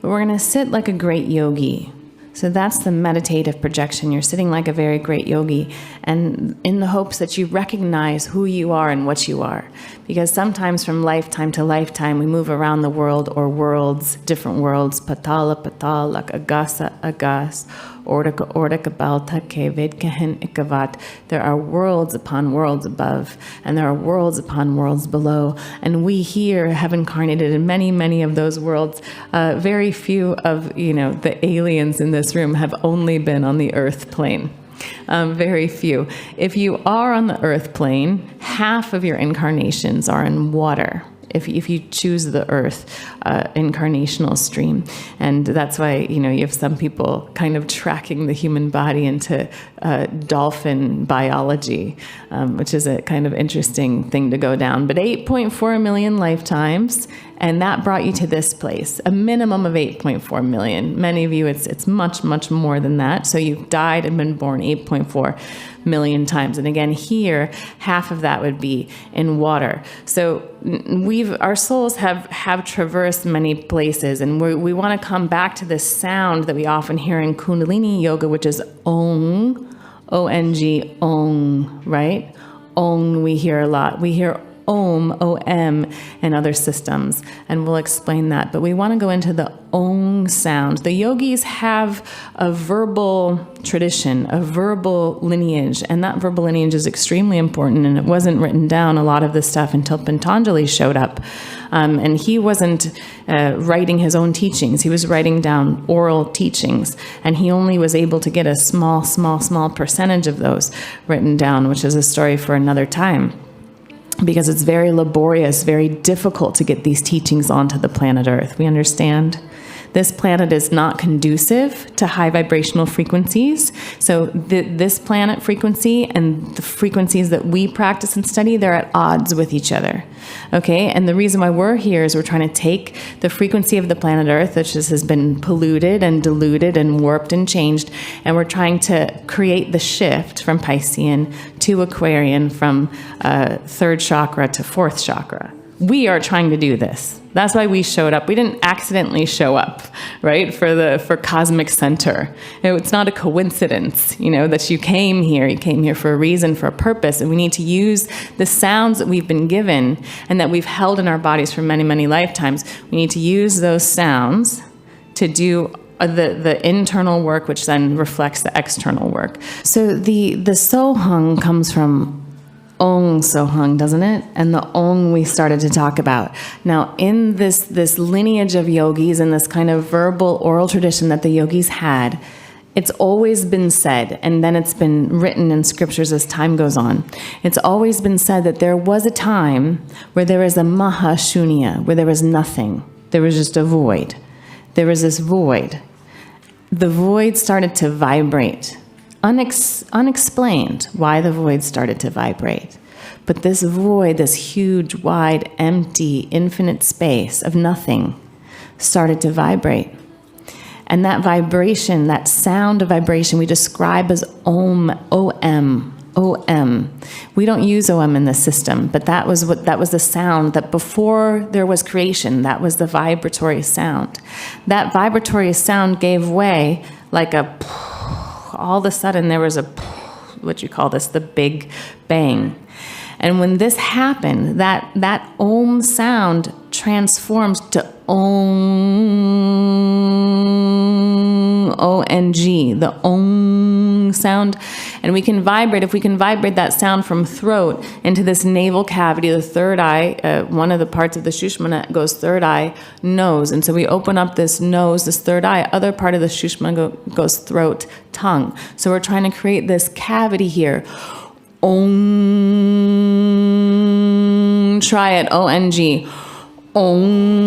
but we're going to sit like a great yogi. So that's the meditative projection. You're sitting like a very great yogi, and in the hopes that you recognize who you are and what you are. Because sometimes from lifetime to lifetime, we move around the world, or worlds, different worlds, patala, like agasa, agas, ordika, balta, kevid, kehen, ikavat. There are worlds upon worlds above, and there are worlds upon worlds below. And we here have incarnated in many, many of those worlds. Very few of, the aliens in this room have only been on the earth plane. Very few. If you are on the earth plane, half of your incarnations are in water. If you choose the earth incarnational stream. And that's why, you have some people kind of tracking the human body into dolphin biology, which is a kind of interesting thing to go down. But 8.4 million lifetimes, and that brought you to this place, a minimum of 8.4 million. Many of you, it's much, much more than that. So you've died and been born 8.4 million times. And again, here, half of that would be in water. So our souls have traversed many places, and we want to come back to this sound that we often hear in Kundalini yoga, which is Ong, O-N-G, Ong, right? Ong we hear a lot. We hear Om, O-M, and other systems, and we'll explain that. But we want to go into the Ong sound. The yogis have a verbal tradition, a verbal lineage, and that verbal lineage is extremely important, and it wasn't written down, a lot of this stuff, until Patanjali showed up. And he wasn't writing his own teachings. He was writing down oral teachings, and he only was able to get a small percentage of those written down, which is a story for another time. Because it's very laborious, very difficult to get these teachings onto the planet Earth. We understand? This planet is not conducive to high vibrational frequencies. So this planet frequency and the frequencies that we practice and study, they're at odds with each other. Okay? And the reason why we're here is we're trying to take the frequency of the planet Earth, which has been polluted and diluted and warped and changed, and we're trying to create the shift from Piscean to Aquarian, from third chakra to fourth chakra. We are trying to do this. That's why we showed up. We didn't accidentally show up, right, for Cosmic Center. It's not a coincidence, that you came here. You came here for a reason, for a purpose, and we need to use the sounds that we've been given and that we've held in our bodies for many, many lifetimes. We need to use those sounds to do the internal work, which then reflects the external work. So the Sohung comes from Ong Sohung, doesn't it? And the Ong we started to talk about. Now, in this lineage of yogis and this kind of verbal oral tradition that the yogis had, it's always been said, and then it's been written in scriptures as time goes on. It's always been said that there was a time where there was a Mahashunya, where there was nothing. There was just a void. There was this void. The void started to vibrate. Unexplained why the void started to vibrate. But this void, this huge, wide, empty, infinite space of nothing, started to vibrate. And that vibration, that sound of vibration, we describe as Om, O-M, O-M. We don't use O-M in this system, but that was the sound that before there was creation, that was the vibratory sound. That vibratory sound gave way like all of a sudden there was the Big Bang. And when this happened, that Om sound transformed to Om, O-N-G, the Om sound. And we can vibrate, if we can vibrate that sound from throat into this navel cavity, the third eye, one of the parts of the Shushmana goes third eye, nose. And so we open up this nose, this third eye, other part of the Shushmana goes throat, tongue. So we're trying to create this cavity here. Om, try it, O-N-G, Om.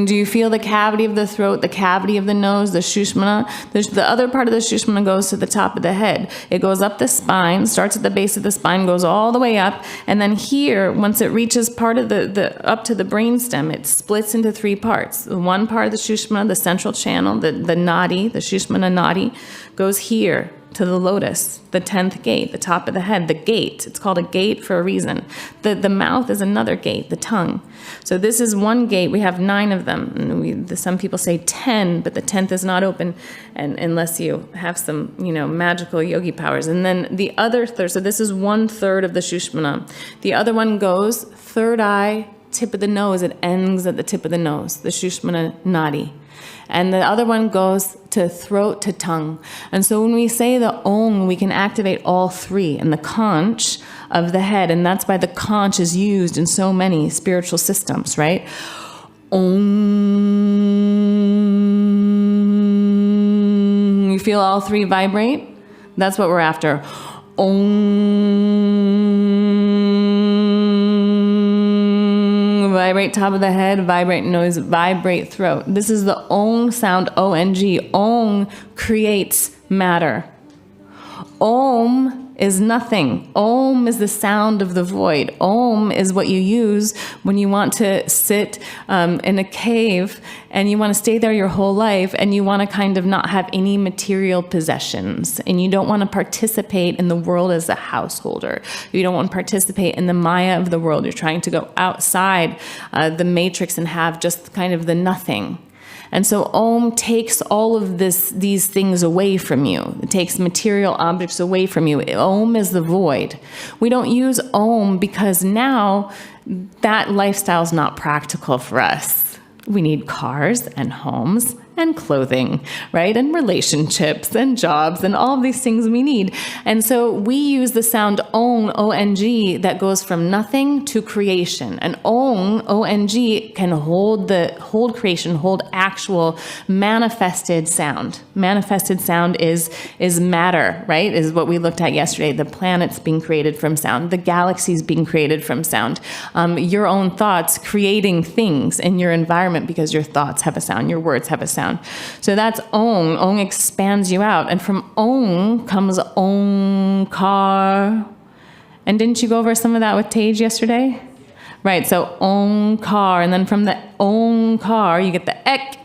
Do you feel the cavity of the throat, the cavity of the nose, the Shushmana? The other part of the Shushmana goes to the top of the head. It goes up the spine, starts at the base of the spine, goes all the way up, and then here, once it reaches part of up to the brainstem, it splits into three parts. One part of the Shushmana, the central channel, the nadi, the Shushmana nadi, goes here, to the lotus, the 10th gate, the top of the head, the gate. It's called a gate for a reason. The mouth is another gate, the tongue. So this is one gate. We have 9 of them. And some people say 10, but the 10th is not open unless you have some, magical yogi powers. And then the other third, so this is 1/3 of the Shushmana. The other one goes third eye, tip of the nose. It ends at the tip of the nose, the Shushmana Nadi. And the other one goes to throat to tongue. And so when we say the Om, we can activate all 3 and the conch of the head. And that's why the conch is used in so many spiritual systems, right? Om. You feel all 3 vibrate? That's what we're after. Om. Vibrate top of the head, vibrate nose, vibrate throat. This is the Om sound, O-N-G. Om creates matter. Om is nothing. Om is the sound of the void. Om is what you use when you want to sit in a cave and you want to stay there your whole life and you want to kind of not have any material possessions and you don't want to participate in the world as a householder. You don't want to participate in the Maya of the world. You're trying to go outside the matrix and have just kind of the nothing. And so Om takes all of these things away from you. It takes material objects away from you. Om is the void. We don't use Om because now that lifestyle is not practical for us. We need cars and homes and clothing, right? And relationships and jobs and all of these things we need. And so we use the sound Om, O-N-G, that goes from nothing to creation. And Om, O-N-G, can hold creation, hold actual manifested sound. Manifested sound is matter, right? Is what we looked at yesterday. The planets being created from sound, the galaxies being created from sound, your own thoughts creating things in your environment because your thoughts have a sound, your words have a sound. So that's Om. Om expands you out. And from Om comes Omkar. And didn't you go over some of that with Tej yesterday? Right, so Omkar. And then from the Omkar, you get the ek.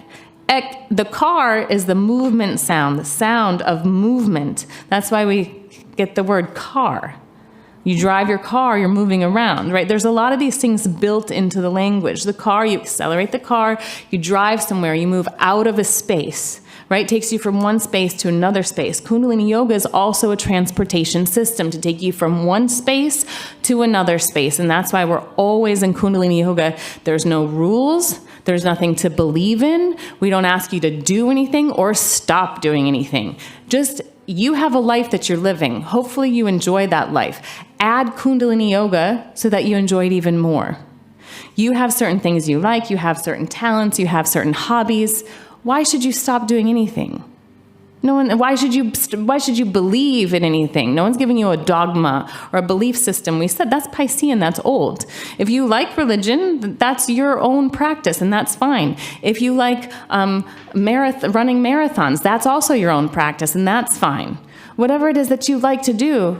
Ek. The kar is the movement sound, the sound of movement. That's why we get the word car. You drive your car, you're moving around, right? There's a lot of these things built into the language. The car, you accelerate the car, you drive somewhere, you move out of a space, right? It takes you from one space to another space. Kundalini Yoga is also a transportation system to take you from one space to another space. And that's why we're always in Kundalini Yoga. There's no rules. There's nothing to believe in. We don't ask you to do anything or stop doing anything. Just you have a life that you're living. Hopefully you enjoy that life. Add Kundalini Yoga so that you enjoy it even more. You have certain things you like, you have certain talents, you have certain hobbies. Why should you stop doing anything? No one. Why should you believe in anything? No one's giving you a dogma or a belief system. We said that's Piscean, that's old. If you like religion, that's your own practice, and that's fine. If you like running marathons, that's also your own practice, and that's fine. Whatever it is that you like to do,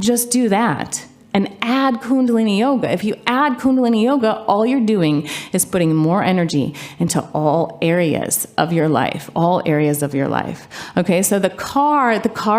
just do that. And add Kundalini Yoga. If you add Kundalini Yoga, all you're doing is putting more energy into all areas of your life, all areas of your life. Okay, so the car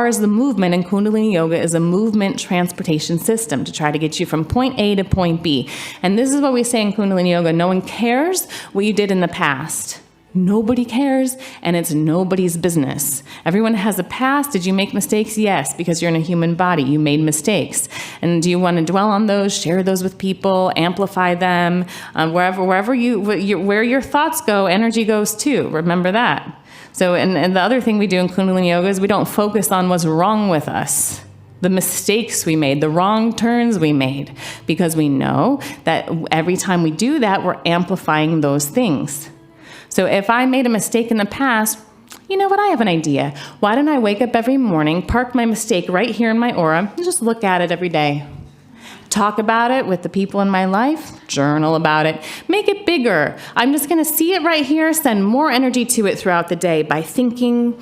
is the movement, and Kundalini Yoga is a movement transportation system to try to get you from point A to point B. And this is what we say in Kundalini Yoga: no one cares what you did in the past. Nobody cares, and it's nobody's business. Everyone has a past. Did you make mistakes? Yes, because you're in a human body. You made mistakes. And do you want to dwell on those, share those with people, amplify them? Where your thoughts go, energy goes too. Remember that. So, and the other thing we do in Kundalini Yoga is we don't focus on what's wrong with us, the mistakes we made, the wrong turns we made, because we know that every time we do that, we're amplifying those things. So if I made a mistake in the past, you know what, I have an idea. Why don't I wake up every morning, park my mistake right here in my aura, and just look at it every day? Talk about it with the people in my life, journal about it, make it bigger. I'm just going to see it right here, send more energy to it throughout the day by thinking,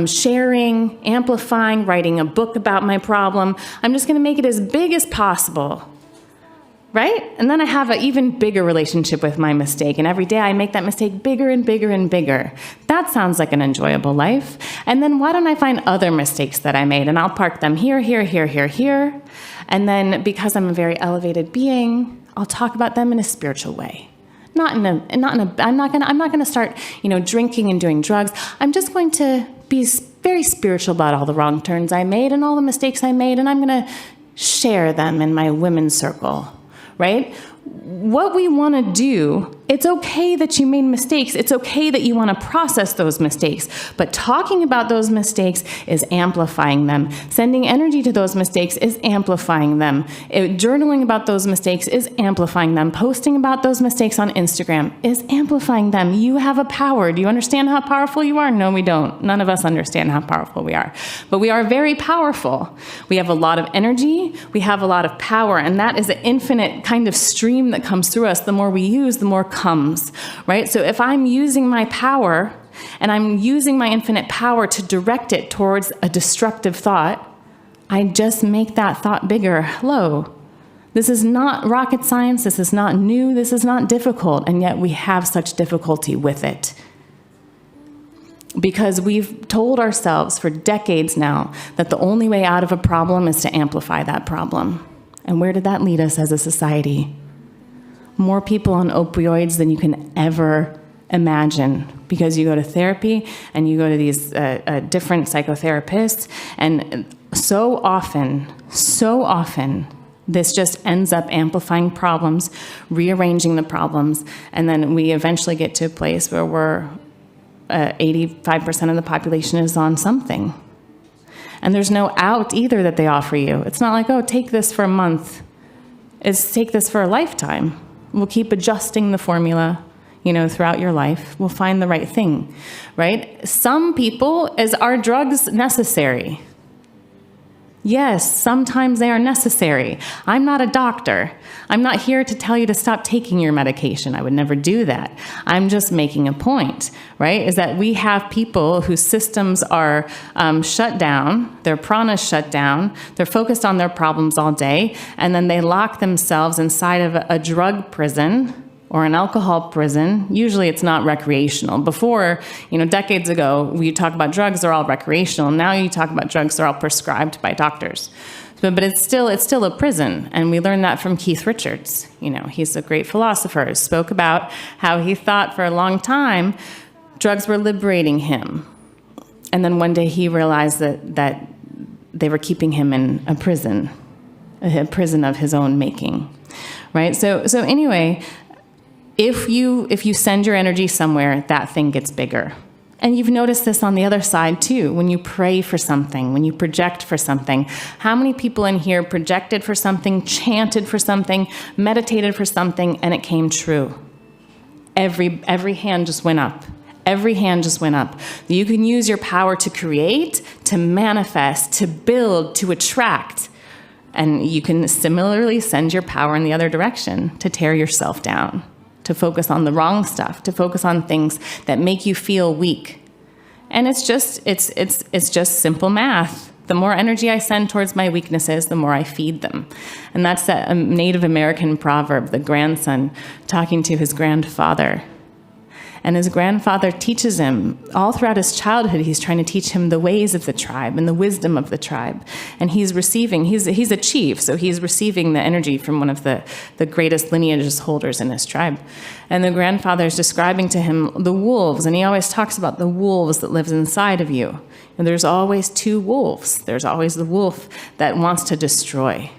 sharing, amplifying, writing a book about my problem. I'm just going to make it as big as possible. right? And then I have an even bigger relationship with my mistake, and every day I make that mistake bigger and bigger and bigger. That sounds like an enjoyable life. And then why don't I find other mistakes that I made, and I'll park them here, here, here, here, here. And then because I'm a very elevated being, I'll talk about them in a spiritual way. I'm not gonna start, drinking and doing drugs. I'm just going to be very spiritual about all the wrong turns I made and all the mistakes I made, and I'm gonna share them in my women's circle. Right? What we want to do, it's okay that you made mistakes. It's okay that you want to process those mistakes. But talking about those mistakes is amplifying them. Sending energy to those mistakes is amplifying them. Journaling about those mistakes is amplifying them. Posting about those mistakes on Instagram is amplifying them. You have a power. Do you understand how powerful you are? No, we don't. None of us understand how powerful we are. But we are very powerful. We have a lot of energy. We have a lot of power. And that is an infinite kind of stream that comes through us. The more we use, the more comes, right? So if I'm using my power and I'm using my infinite power to direct it towards a destructive thought, I just make that thought bigger. Hello. This is not rocket science. This is not new. This is not difficult. And yet we have such difficulty with it. Because we've told ourselves for decades now that the only way out of a problem is to amplify that problem. And where did that lead us as a society? More people on opioids than you can ever imagine, because you go to therapy and you go to these different psychotherapists, and so often, this just ends up amplifying problems, rearranging the problems, and then we eventually get to a place where we're 85% of the population is on something. And there's no out either that they offer you. It's not like, oh, take this for a month. It's take this for a lifetime. We'll keep adjusting the formula, throughout your life. We'll find the right thing, right? Some people, are drugs necessary? Yes, sometimes they are necessary. I'm not a doctor. I'm not here to tell you to stop taking your medication. I would never do that. I'm just making a point, right? Is that we have people whose systems are shut down, their prana is shut down, they're focused on their problems all day, and then they lock themselves inside of a drug prison or an alcohol prison. Usually it's not recreational. Before, decades ago, we talk about drugs, they're all recreational. Now you talk about drugs, they're all prescribed by doctors. But it's still a prison, and we learned that from Keith Richards. He's a great philosopher, spoke about how he thought for a long time drugs were liberating him. And then one day he realized that they were keeping him in a prison of his own making, right? So anyway, if you send your energy somewhere, that thing gets bigger. And you've noticed this on the other side too, when you pray for something, when you project for something. How many people in here projected for something, chanted for something, meditated for something, and it came true? Every hand just went up. Every hand just went up. You can use your power to create, to manifest, to build, to attract. And you can similarly send your power in the other direction, to tear yourself down, to focus on the wrong stuff, to focus on things that make you feel weak. And it's just simple math. The more energy I send towards my weaknesses, the more I feed them. And that's a Native American proverb, the grandson talking to his grandfather. And his grandfather teaches him, all throughout his childhood, he's trying to teach him the ways of the tribe and the wisdom of the tribe. And he's a chief, so he's receiving the energy from one of the greatest lineages holders in his tribe. And the grandfather is describing to him the wolves, and he always talks about the wolves that lives inside of you. And there's always two wolves. There's always the wolf that wants to destroy.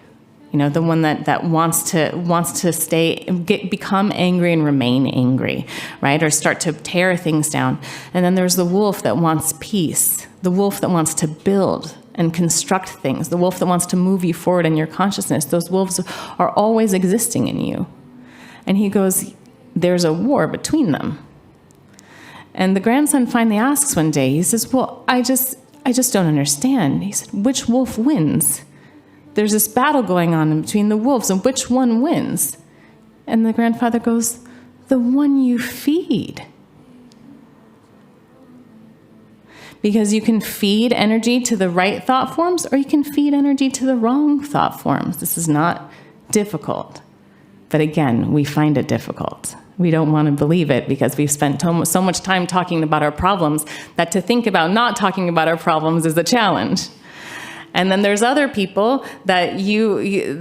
The one that wants to become angry and remain angry, right? Or start to tear things down. And then there's the wolf that wants peace, the wolf that wants to build and construct things, the wolf that wants to move you forward in your consciousness. Those wolves are always existing in you. And he goes, there's a war between them. And the grandson finally asks one day, he says, well, I just don't understand. He said, which wolf wins? There's this battle going on between the wolves, and which one wins? And the grandfather goes, the one you feed. Because you can feed energy to the right thought forms, or you can feed energy to the wrong thought forms. This is not difficult. But again, we find it difficult. We don't want to believe it because we've spent so much time talking about our problems that to think about not talking about our problems is a challenge. And then there's other people that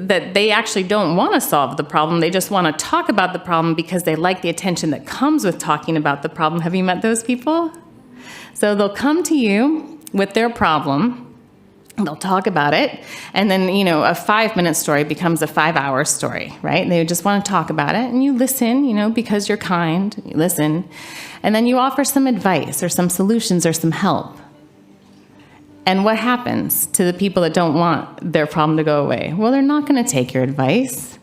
that they actually don't want to solve the problem. They just want to talk about the problem because they like the attention that comes with talking about the problem. Have you met those people? So they'll come to you with their problem. They'll talk about it, and then, a 5-minute story becomes a 5-hour story, right? They just want to talk about it, and you listen, because you're kind, you listen, and then you offer some advice or some solutions or some help. And what happens to the people that don't want their problem to go away? Well, they're not going to take your advice.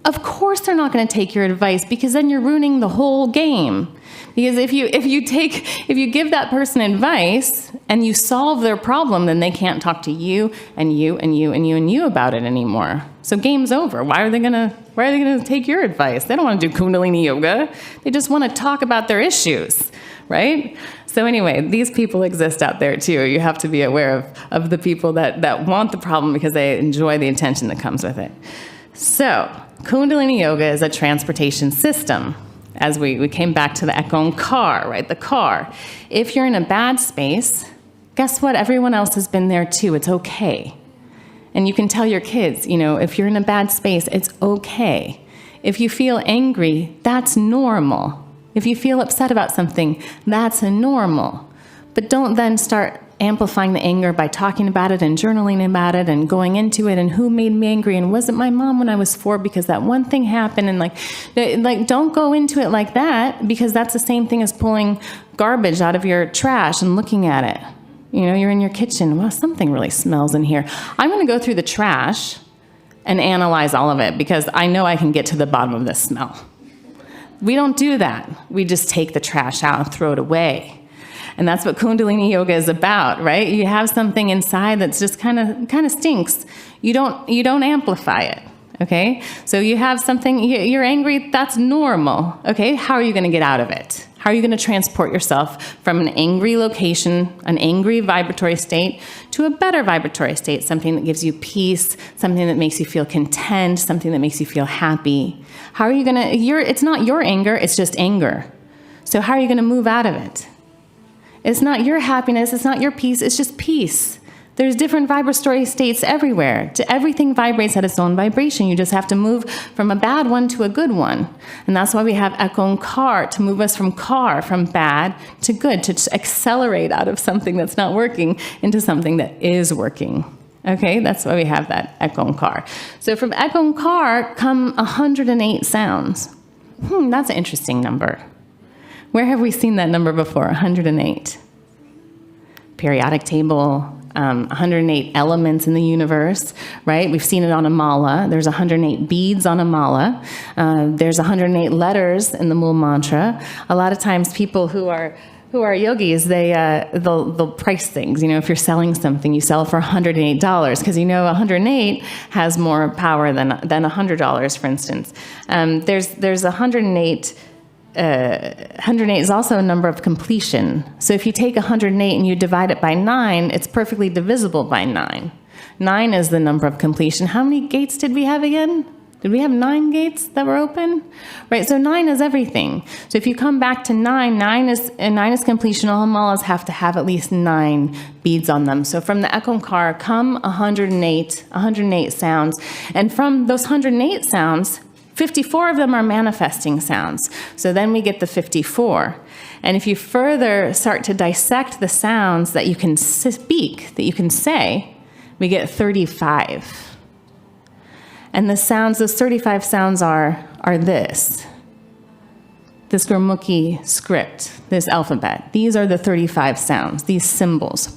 Of course they're not going to take your advice, because then you're ruining the whole game. Because if you give that person advice and you solve their problem, then they can't talk to you and you and you and you and you about it anymore. So game's over. Why are they gonna take your advice? They don't want to do Kundalini yoga. They just want to talk about their issues, right? So anyway, these people exist out there too. You have to be aware of the people that want the problem because they enjoy the attention that comes with it. So Kundalini yoga is a transportation system. As we came back to the Ekon car, right? The car. If you're in a bad space, guess what? Everyone else has been there too. It's okay. And you can tell your kids, if you're in a bad space, it's okay. If you feel angry, that's normal. If you feel upset about something, that's normal. But don't then start amplifying the anger by talking about it and journaling about it and going into it and who made me angry and was it my mom when I was 4 because that one thing happened, and like don't go into it like that, because that's the same thing as pulling garbage out of your trash and looking at it. You're in your kitchen. Well, something really smells in here. I'm going to go through the trash and analyze all of it because I know I can get to the bottom of this smell. We don't do that. We just take the trash out and throw it away. And that's what Kundalini yoga is about, right? You have something inside that's just kind of stinks. You don't amplify it, okay? So you have something, you're angry, that's normal, okay? How are you going to get out of it? How are you going to transport yourself from an angry location, an angry vibratory state, to a better vibratory state, something that gives you peace, something that makes you feel content, something that makes you feel happy? How are you going to, it's not your anger, it's just anger. So how are you going to move out of it? It's not your happiness, it's not your peace, it's just peace. There's different vibratory states everywhere. Everything vibrates at its own vibration. You just have to move from a bad one to a good one. And that's why we have Ekon Kar, to move us from bad to good, to accelerate out of something that's not working into something that is working. Okay, that's why we have that Ekon Kar. So from Ekon Kar come 108 sounds. That's an interesting number. Where have we seen that number before? 108. Periodic table, 108 elements in the universe, right? We've seen it on a mala. There's 108 beads on a mala. There's 108 letters in the Mool Mantra. A lot of times people who are yogis, they'll price things. If you're selling something, you sell for $108 because 108 has more power than $100, for instance. There's 108. 108 is also a number of completion. So if you take 108 and you divide it by 9, it's perfectly divisible by 9. 9 is the number of completion. How many gates did we have again? Did we have 9 gates that were open? Right, so 9 is everything. So if you come back to 9, 9 is completion. All malas have to have at least 9 beads on them. So from the Ekon Kar come 108 sounds. And from those 108 sounds, 54 of them are manifesting sounds. So then we get the 54. And if you further start to dissect the sounds that you can speak, that you can say, we get 35. And the sounds, those 35 sounds are this Gurmukhi script, this alphabet. These are the 35 sounds, these symbols.